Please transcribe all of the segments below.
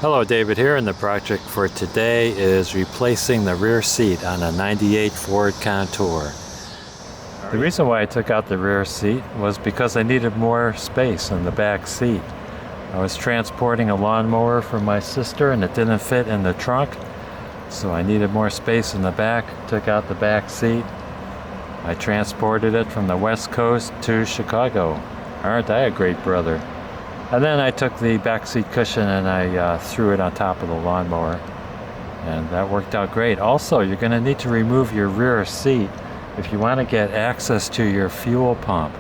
Hello, David here, and the project for today is replacing the rear seat on a 98 Ford Contour. The reason why I took out the rear seat was because I needed more space in the back seat. I was transporting a lawnmower for my sister and it didn't fit in the trunk, so I needed more space in the back. Took out the back seat. I transported it from the West Coast to Chicago. Aren't I a great brother? And then I took the back seat cushion and I threw it on top of the lawnmower, and that worked out great. Also, you're going to need to remove your rear seat if you want to get access to your fuel pump.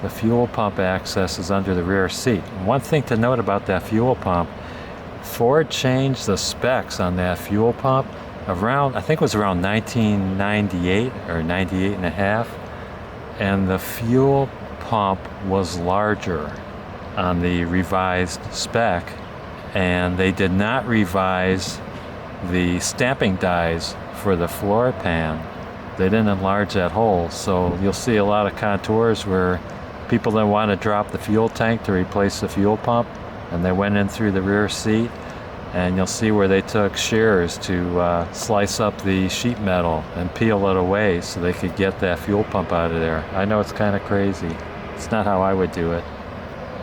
The fuel pump access is under the rear seat. One thing to note about that fuel pump, Ford changed the specs on that fuel pump around, I think it was around 1998 or 98 and a half, and the fuel pump was larger on the revised spec, and they did not revise the stamping dies for the floor pan. They didn't enlarge that hole, so you'll see a lot of Contours where people didn't want to drop the fuel tank to replace the fuel pump, and they went in through the rear seat, and you'll see where they took shears to slice up the sheet metal and peel it away so they could get that fuel pump out of there. I know it's kind of crazy. It's not how I would do it.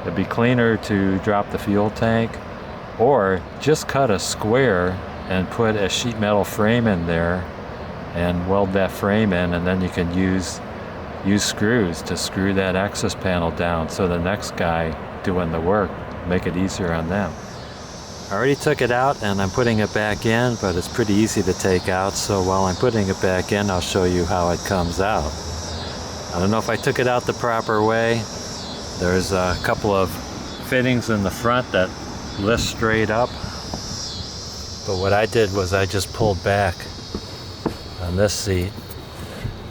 It'd be cleaner to drop the fuel tank, or just cut a square and put a sheet metal frame in there and weld that frame in, and then you can use screws to screw that access panel down, so the next guy doing the work, make it easier on them. I already took it out and I'm putting it back in, but it's pretty easy to take out, so while I'm putting it back in, I'll show you how it comes out. I don't know if I took it out the proper way. There's a couple of fittings in the front that lift straight up, but what I did was I just pulled back on this seat.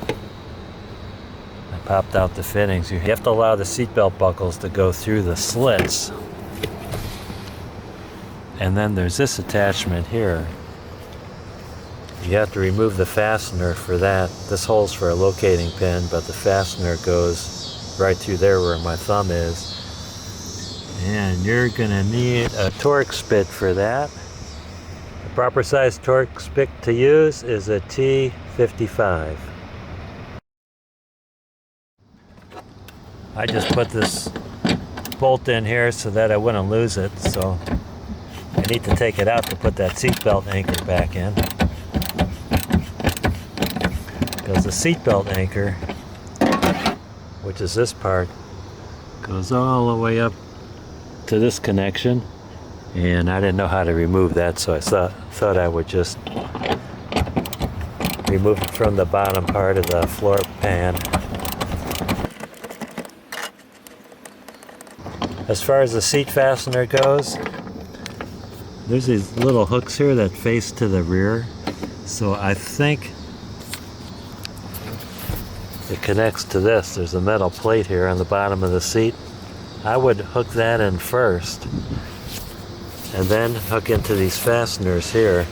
I popped out the fittings. You have to allow the seatbelt buckles to go through the slits. And then there's this attachment here. You have to remove the fastener for that. This hole's for a locating pin, but the fastener goes right through there where my thumb is. And you're gonna need a torque spit for that. The proper size torque spit to use is a T55. I just put this bolt in here so that I wouldn't lose it, so I need to take it out to put that seatbelt anchor back in, because the seatbelt anchor, which is this part, goes all the way up to this connection, and I didn't know how to remove that, so I thought I would just remove it from the bottom part of the floor pan. As far as the seat fastener goes, there's these little hooks here that face to the rear, so I think it connects to this. There's a metal plate here on the bottom of the seat. I would hook that in first and then hook into these fasteners here.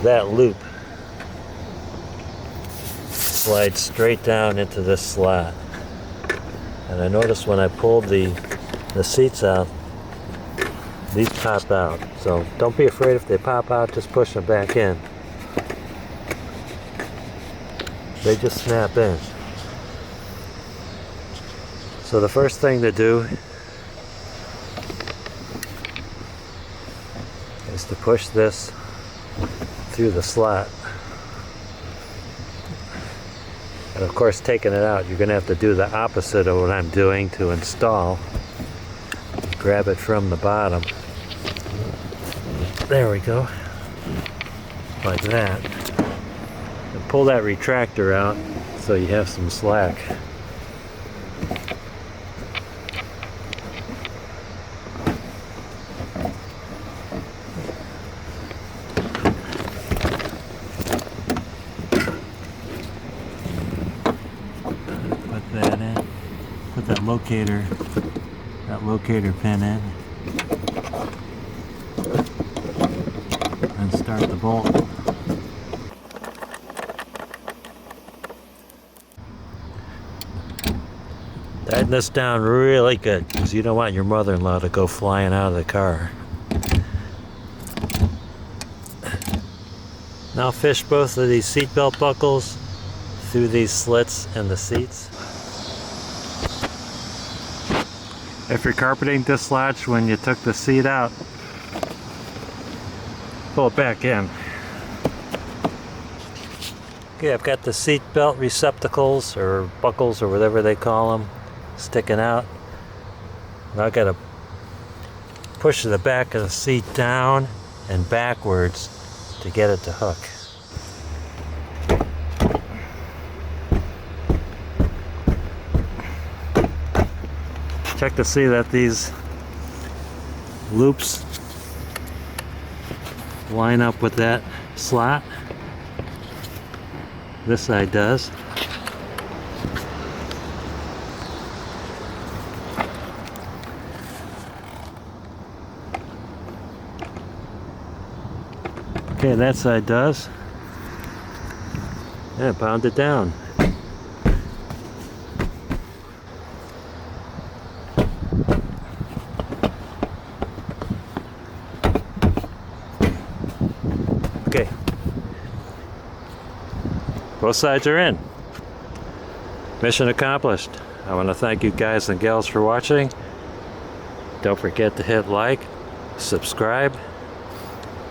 That loop slides straight down into this slot. And I noticed when I pulled the seats out, these pop out. So don't be afraid if they pop out, just push them back in. They just snap in. So the first thing to do is to push this through the slot. And of course, taking it out, you're going to have to do the opposite of what I'm doing to install. Grab it from the bottom. There we go. Like that. And pull that retractor out so you have some slack. Put that in. Put that locator pin in. And start the bolt. this down really good because you don't want your mother-in-law to go flying out of the car. Now fish both of these seatbelt buckles through these slits in the seats. If your carpeting dislodged when you took the seat out, pull it back in. Okay, I've got the seat belt receptacles or buckles or whatever they call them sticking out. Now I've got to push the back of the seat down and backwards to get it to hook. Check to see that these loops line up with that slot. This side does. Okay, that side does. Yeah, pound it down. Okay. Both sides are in. Mission accomplished. I want to thank you guys and gals for watching. Don't forget to hit like, subscribe,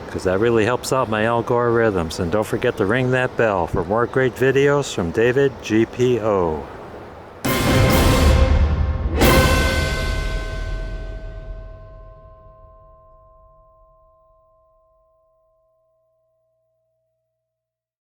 because that really helps out my algorithms. And don't forget to ring that bell for more great videos from David GPO.